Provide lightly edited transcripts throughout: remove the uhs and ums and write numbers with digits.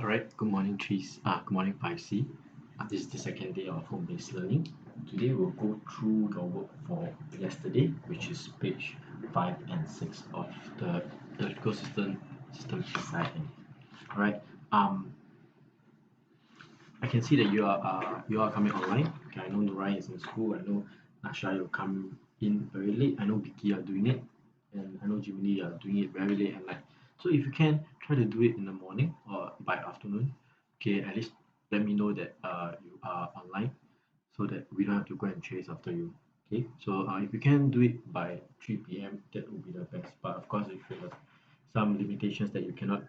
Alright, good morning, trees. Good morning, 5C. This is the second day of home-based learning. Today we'll go through the work for yesterday, which is page 5 and 6 of the electrical system SIN. Alright, I can see that you are coming online. Okay, I know Nurai is in school. I know Nasha will come in very late. I know Vicky are doing it, and I know Jimmy are doing it very late at night. So if you can try to do it in the morning or by afternoon, okay, at least let me know that you are online so that we don't have to go and chase after you. Okay, so if you can do it by 3 p.m., that would be the best. But of course, if you have some limitations that you cannot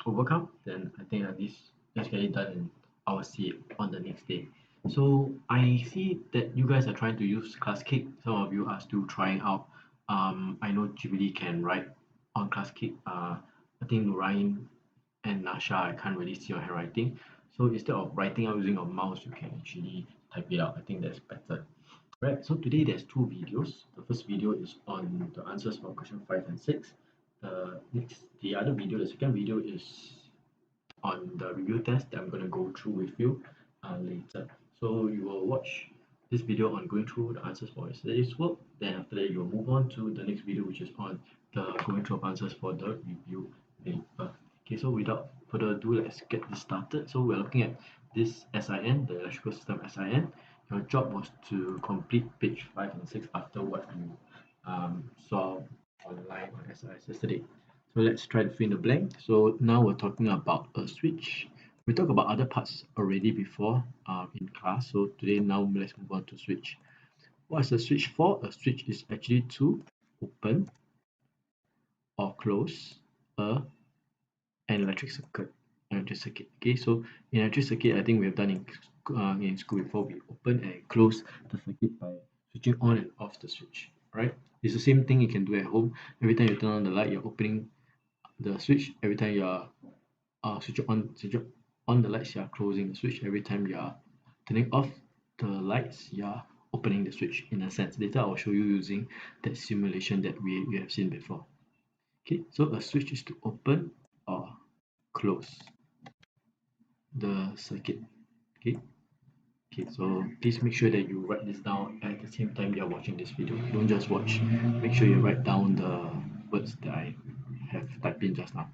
overcome, then I think at least let's get it done and I will see it on the next day. So I see that you guys are trying to use ClassKick. Some of you are still trying out. I know Jubilee can write on ClassKick. I think Nurain and Nasha, I can't really see your handwriting. So instead of writing out using your mouse, you can actually type it out. I think that's better. Right, so today there's two videos. The first video is on the answers for question 5 and 6. The other video, the second video is on the review test that I'm going to go through with you later. So you will watch this video on going through the answers for yesterday's work. Then after that, you'll move on to the next video, which is on the going through of answers for the review paper. Okay, so without further ado, let's get this started. So we're looking at this SIN, the electrical system SIN. Your job was to complete page 5 and 6 after what you saw online on SIS yesterday. So let's try to fill in the blank. So now we're talking about a switch. We talked about other parts already before in class. So today now let's move on to switch. What is a switch for? A switch is actually to open or close an electric circuit. Okay, so in electric circuit, I think we have done in school before. We open and close the circuit by switching on and off the switch. Right? It's the same thing you can do at home. Every time you turn on the light, you're opening the switch. Every time you are switch on the lights, you are closing the switch. Every time you are turning off the lights, you are opening the switch in a sense. Later I will show you using that simulation that we have seen before. Okay, so a switch is to open or close the circuit. Okay, so please make sure that you write this down at the same time you are watching this video. Don't just watch, make sure you write down the words that I have typed in just now.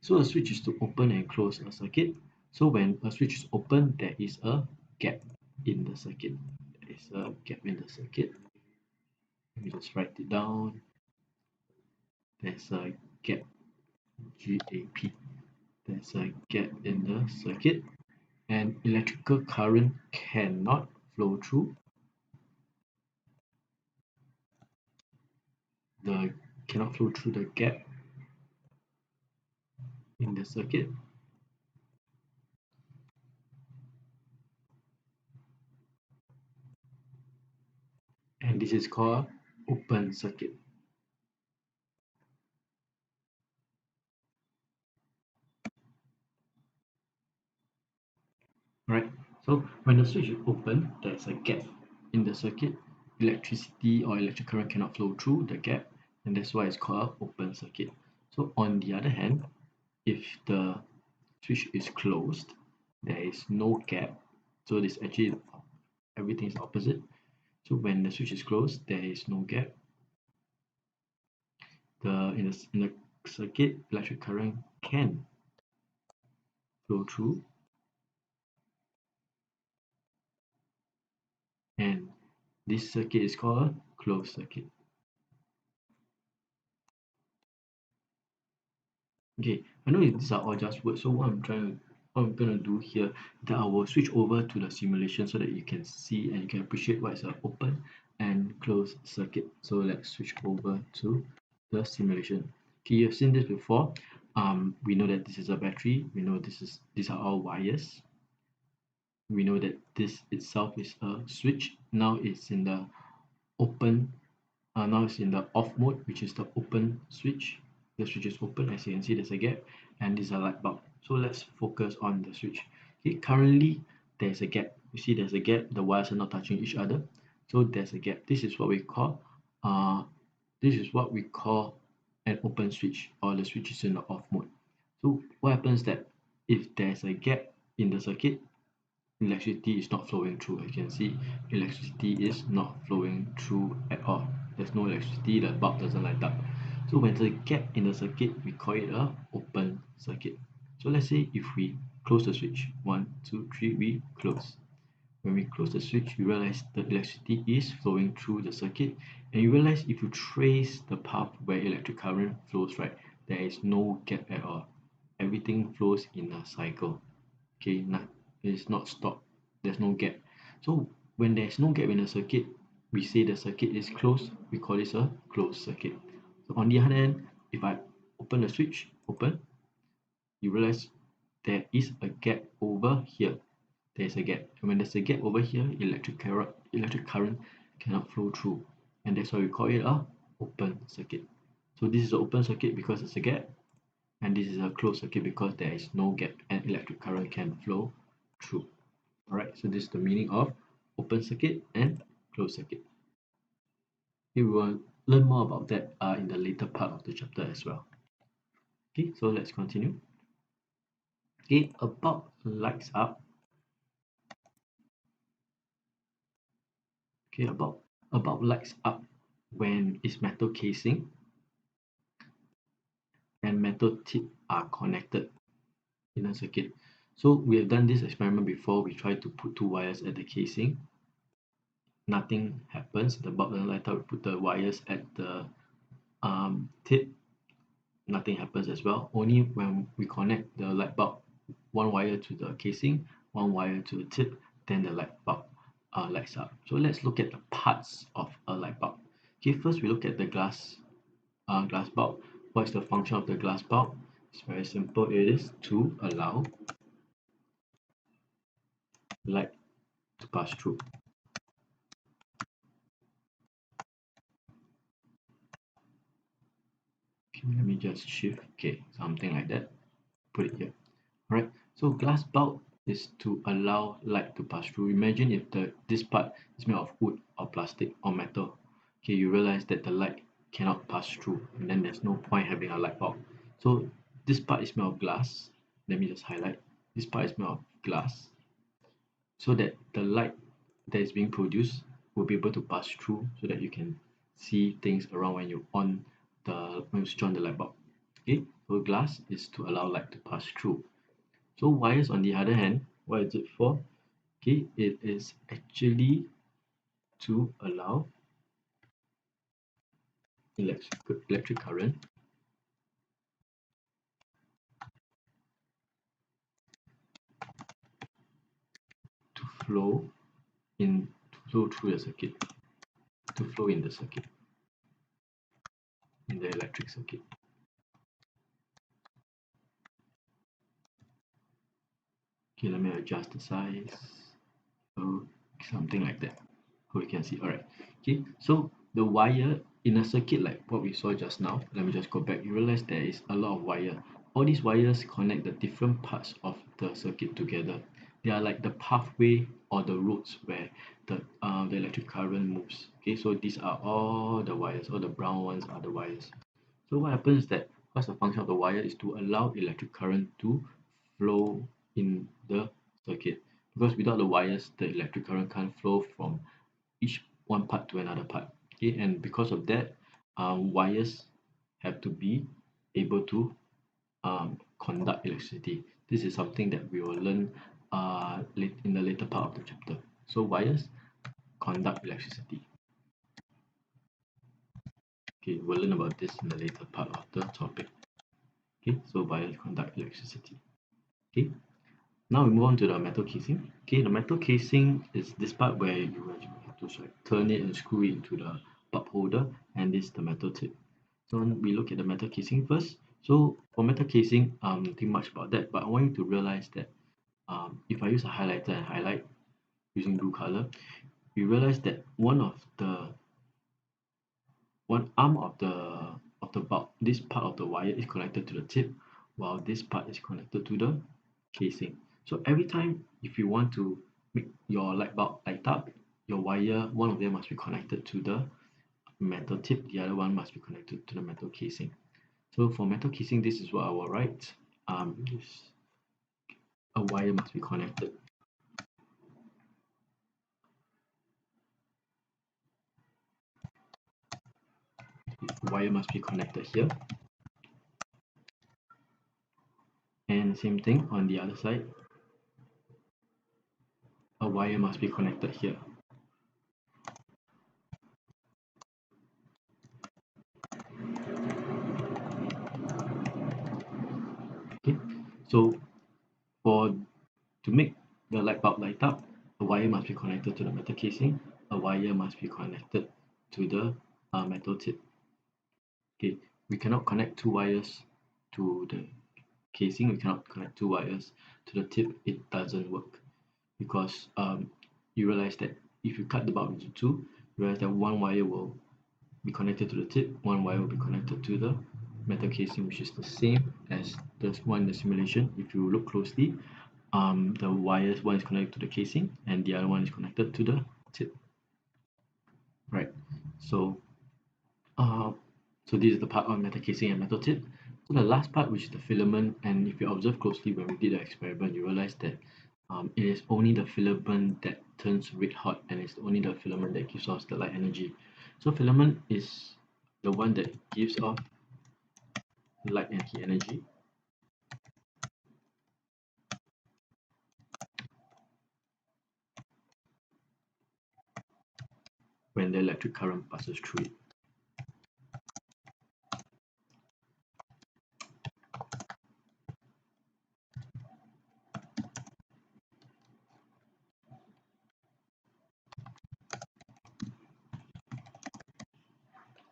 So a switch is to open and close a circuit. So when a switch is open, there is a gap in the circuit. There is a gap in the circuit. Let me just write it down. There's a gap, GAP. There's a gap in the circuit, and electrical current cannot flow through the gap in the circuit. And this is called open circuit. Right, so when the switch is open, there's a gap in the circuit. Electricity or electric current cannot flow through the gap, and that's why it's called open circuit. So on the other hand, if the switch is closed, there is no gap. So this actually everything is opposite. So when the switch is closed, there is no gap. In the circuit, electric current can flow through, and this circuit is called a closed circuit. Okay, I know these are all just words, so what I'm gonna do here, that I will switch over to the simulation so that you can see and you can appreciate what is an open and closed circuit. So let's switch over to the simulation. Okay, you've seen this before. We know that this is a battery. We know these are all wires. We know that this itself is a switch. Now it's in the open. Now it's in the off mode, which is the open switch. The switch is open, as you can see there's a gap, and this is a light bulb. So let's focus on the switch. Okay, currently there's a gap. You see there's a gap, the wires are not touching each other. So there's a gap. This is what we call an open switch, or the switch is in the off mode. So what happens that if there's a gap in the circuit, electricity is not flowing through. As you can see, electricity is not flowing through at all. There's no electricity, the bulb doesn't light up. So when there's a gap in the circuit, we call it a open circuit. So let's say if we close the switch, 1, 2, 3, we close. When we close the switch, you realize the electricity is flowing through the circuit, and you realize if you trace the path where electric current flows, right, there is no gap at all. Everything flows in a cycle. Okay, it's not stopped. There's no gap. So when there's no gap in a circuit, we say the circuit is closed. We call this a closed circuit. So on the other hand, if I open the switch, open, you realize there is a gap over here. There's a gap, and when there's a gap over here, electric current cannot flow through, and that's why we call it a open circuit. So this is an open circuit because it's a gap, and this is a closed circuit because there is no gap and electric current can flow through. All right, so this is the meaning of open circuit and closed circuit. We will learn more about that in the later part of the chapter as well. Okay, so let's continue. Okay, a bulb lights up. Okay, a bulb lights up when its metal casing and metal tip are connected in a circuit. So we have done this experiment before. We try to put two wires at the casing. Nothing happens. The bulb doesn't light up. We put the wires at the tip. Nothing happens as well. Only when we connect the light bulb, one wire to the casing, one wire to the tip, then the light bulb lights up. So let's look at the parts of a light bulb. Okay, first we look at the glass bulb. What is the function of the glass bulb? It's very simple. It is to allow light to pass through. Okay, let me just shift. Okay, something like that. Put it here. All right. So glass bulb is to allow light to pass through. Imagine if this part is made of wood or plastic or metal. Okay, you realize that the light cannot pass through, and then there's no point having a light bulb. So this part is made of glass. Let me just highlight. This part is made of glass, so that the light that is being produced will be able to pass through, so that you can see things around when you switch on the light bulb. Okay, so glass is to allow light to pass through. So wires, on the other hand, what is it for? Okay, it is actually to allow electric current to flow to flow through the circuit, to flow in the circuit, in the electric circuit. Okay, let me adjust the size. So something like that. So you can see. All right. Okay, so the wire in a circuit like what we saw just now, let me just go back. You realize there is a lot of wire. All these wires connect the different parts of the circuit together. They are like the pathway or the roads where the electric current moves. Okay, so these are all the wires. All the brown ones are the wires. So what happens is that what's the function of the wire is to allow electric current to flow in the circuit, because without the wires the electric current can't flow from each one part to another part. Okay, and because of that, wires have to be able to conduct electricity. This is something that we will learn in the later part of the chapter. So wires conduct electricity. Okay, we'll learn about this in the later part of the topic. Okay, so wires conduct electricity. Okay, now we move on to the metal casing. Okay, the metal casing is this part where you actually have to turn it and screw it into the bulb holder, and this is the metal tip. So we look at the metal casing first. So for metal casing, nothing much about that, but I want you to realize that if I use a highlighter and highlight using blue color, you realize that one arm of the bulb, this part of the wire is connected to the tip, while this part is connected to the casing. So every time if you want to make your light bulb light up, your wire, one of them must be connected to the metal tip, the other one must be connected to the metal casing. So for metal casing, this is what I will write. This a wire must be connected. A wire must be connected here, and same thing on the other side, a wire must be connected here. Okay, so for to make the light bulb light up, a wire must be connected to the metal casing, a wire must be connected to the metal tip. Okay, we cannot connect two wires to the casing, we cannot connect two wires to the tip, it doesn't work, because you realize that if you cut the bulb into two, you realize that one wire will be connected to the tip, one wire will be connected to the metal casing, which is the same as the one in the simulation. If you look closely, the wires, one is connected to the casing and the other one is connected to the tip, right? So uh, so this is the part on metal casing and metal tip. So the last part, which is the filament, and if you observe closely when we did the experiment, you realize that it is only the filament that turns red hot, and it's only the filament that gives off the light energy. So filament is the one that gives off light and heat energy when the electric current passes through it.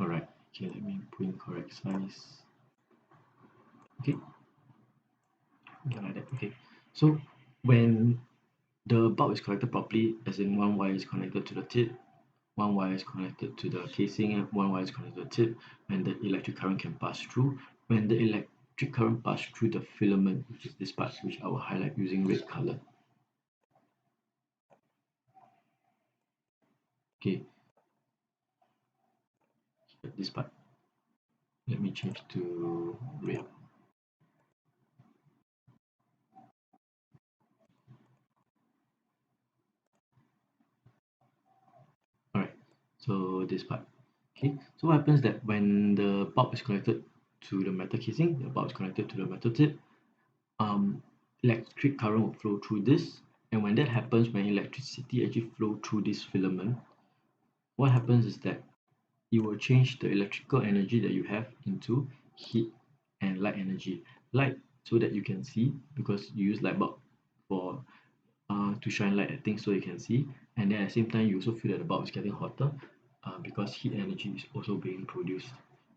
Alright, okay, let me put in correct size. Okay, yeah, like that. Okay, so when the bulb is connected properly, as in one wire is connected to the tip, one wire is connected to the casing, and one wire is connected to the tip, and the electric current can pass through. When the electric current passes through the filament, which is this part, which I will highlight using red color. Okay, this part. Let me change to red. Alright, so this part. Okay, so what happens that when the bulb is connected to the metal casing, the bulb is connected to the metal tip, um, electric current will flow through this, and when that happens, when electricity actually flow through this filament, what happens is that it will change the electrical energy that you have into heat and light energy. Light, so that you can see, because you use light bulb for to shine light at things so you can see, and then at the same time you also feel that the bulb is getting hotter because heat energy is also being produced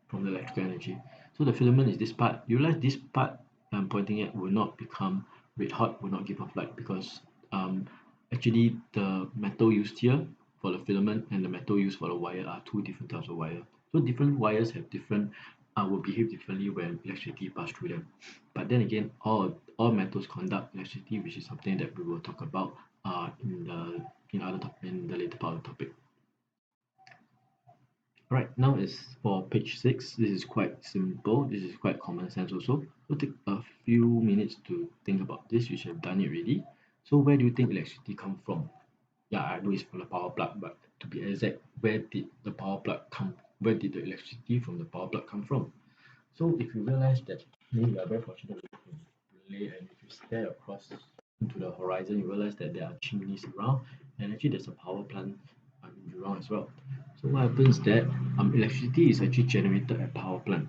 from the electrical energy. So the filament is this part. You realize this part I'm pointing at will not become red hot, will not give off light, because um, actually the metal used here for the filament and the metal used for the wire are two different types of wire. So different wires have different will behave differently when electricity pass through them. But then again, all metals conduct electricity, which is something that we will talk about in the later part of the topic. Right, now is for page 6. This is quite simple. This is quite common sense also. We'll take a few minutes to think about this, which I've done it already. So where do you think electricity come from? Yeah, I know it's from the power plug, but to be exact, where did the power plug come? Where did the electricity from the power plug come from? So if you realize that maybe you are very fortunate in Malay, and if you stare across into the horizon, you realize that there are chimneys around, and actually there's a power plant in Jurong as well. So what happens that electricity is actually generated at power plant.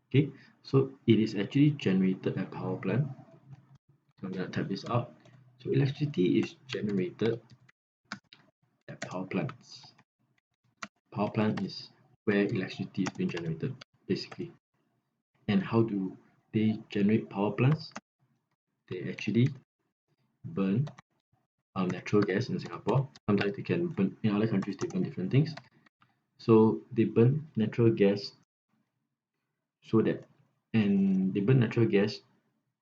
Okay, so it is actually generated at power plant. So I'm gonna type this out. So electricity is generated at power plants. Power plant is where electricity is being generated, basically. And how do they generate power plants? They actually burn natural gas in Singapore. Sometimes they can burn in other countries. They burn different things. So they burn natural gas so that, and they burn natural gas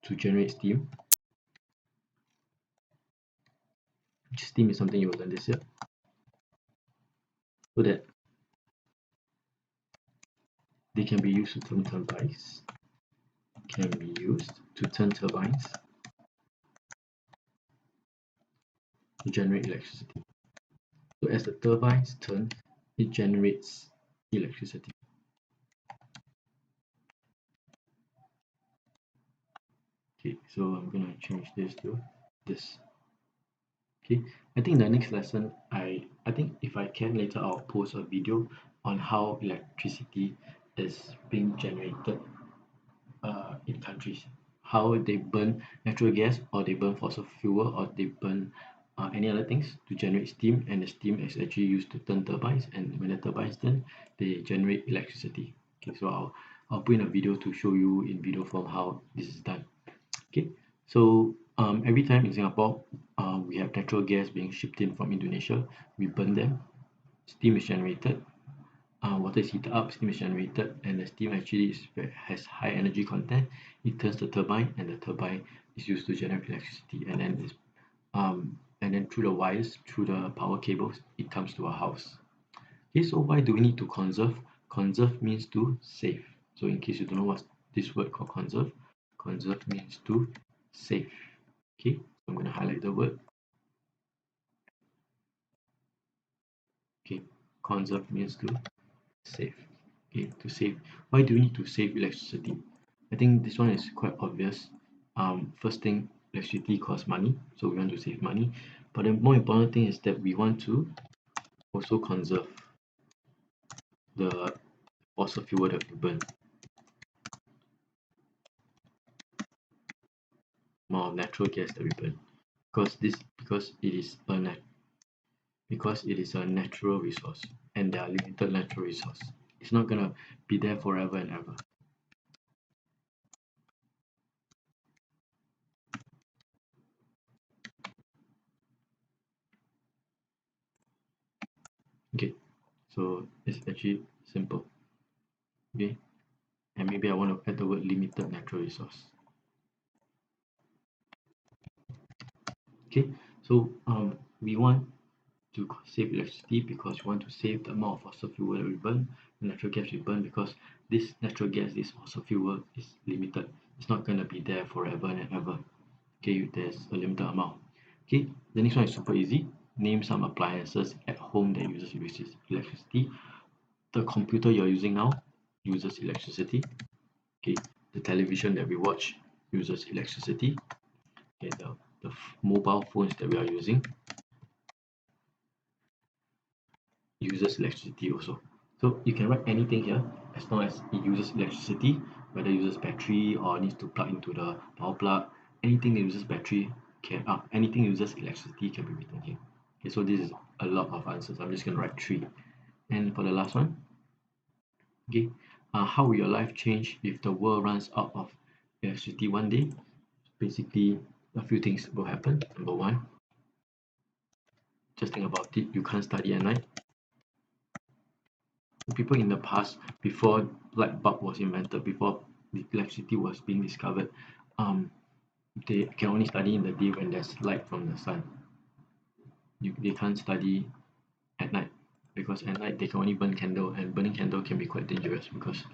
to generate steam. Steam is something you will learn this year. So that they can be used to turn turbines. Can be used to turn turbines. to generate electricity. So as the turbines turn, it generates electricity. Okay, so I'm gonna change this to this. Okay, I think the next lesson, I think if I can later, I'll post a video on how electricity is being generated in countries, how they burn natural gas, or they burn fossil fuel, or they burn any other things to generate steam, and the steam is actually used to turn turbines, and when the turbines turn, they generate electricity. Okay, so I'll put in a video to show you in video form how this is done. Okay, so every time in Singapore, we have natural gas being shipped in from Indonesia. We burn them, steam is generated, water is heated up, steam is generated, and the steam actually has high energy content. It turns the turbine, and the turbine is used to generate electricity, and then through the wires, through the power cables, it comes to our house. Okay, so why do we need to conserve? Conserve means to save. So in case you don't know what this word called conserve, conserve means to save. Okay, so I'm going to highlight the word. Okay, conserve means to save. Okay, to save. Why do we need to save electricity? I think this one is quite obvious. First thing, electricity costs money, so we want to save money. But the more important thing is that we want to also conserve the fossil fuel that we burn, more natural gas that we burn, because it is a natural resource, and there are limited natural resource. It's not gonna be there forever and ever. Okay, so it's actually simple. Okay, and maybe I want to add the word limited natural resource. Okay, so we want to save electricity because we want to save the amount of fossil fuel that we burn, the natural gas we burn, because this natural gas, this fossil fuel is limited. It's not going to be there forever and ever. Okay, there's a limited amount. Okay, the next one is super easy. Name some appliances at home that uses electricity. The computer you're using now uses electricity. Okay, the television that we watch uses electricity. Okay, the mobile phones that we are using uses electricity also. So you can write anything here as long as it uses electricity, whether it uses battery or needs to plug into the power plug. Anything that uses battery anything that uses electricity can be written here. Okay, so this is a lot of answers. I'm just gonna write 3. And for the last one, okay, how will your life change if the world runs out of electricity one day? Basically, a few things will happen. Number one, just think about it. You can't study at night. People in the past, before light bulb was invented, before the electricity was being discovered, um, they can only study in the day when there's light from the sun. They can't study at night because at night they can only burn candle, and burning candle can be quite dangerous because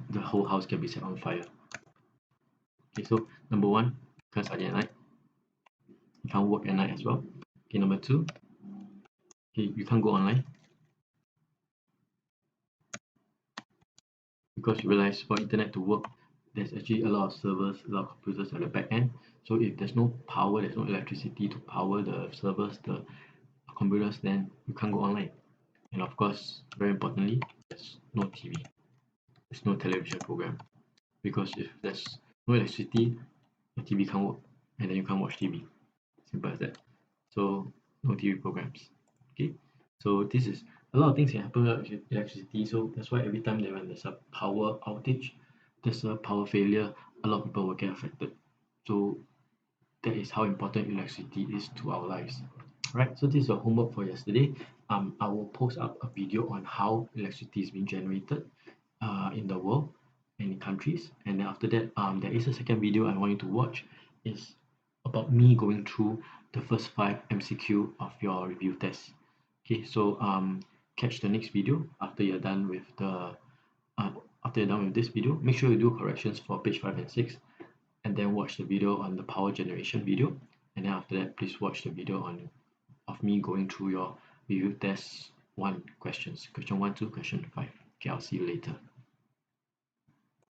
the whole house can be set on fire. Okay, so number one, you can't study at night. You can't work at night as well. Okay, number two, okay, you can't go online because you realize for internet to work, there's actually a lot of servers, a lot of computers at the back end. So if there's no power, there's no electricity to power the servers, the computers, then you can't go online. And of course, very importantly, there's no TV, there's no television program, because if there's no electricity, the TV can't work, and then you can't watch TV. Simple as that. So no TV programs. Okay, so this is a lot of things can happen with electricity. So that's why every time that when there's a power outage, there's a power failure, a lot of people will get affected. So that is how important electricity is to our lives. Right, so this is your homework for yesterday. I will post up a video on how electricity is being generated in the world and in countries. And then after that, there is a second video I want you to watch. It's about me going through the first 5 MCQ of your review test. Okay, so catch the next video after you're done with this video. Make sure you do corrections for page 5 and 6, and then watch the video on the power generation video. And then after that, please watch the video on of me going through your review test one questions, question 1 to question 5. Okay, I'll see you later.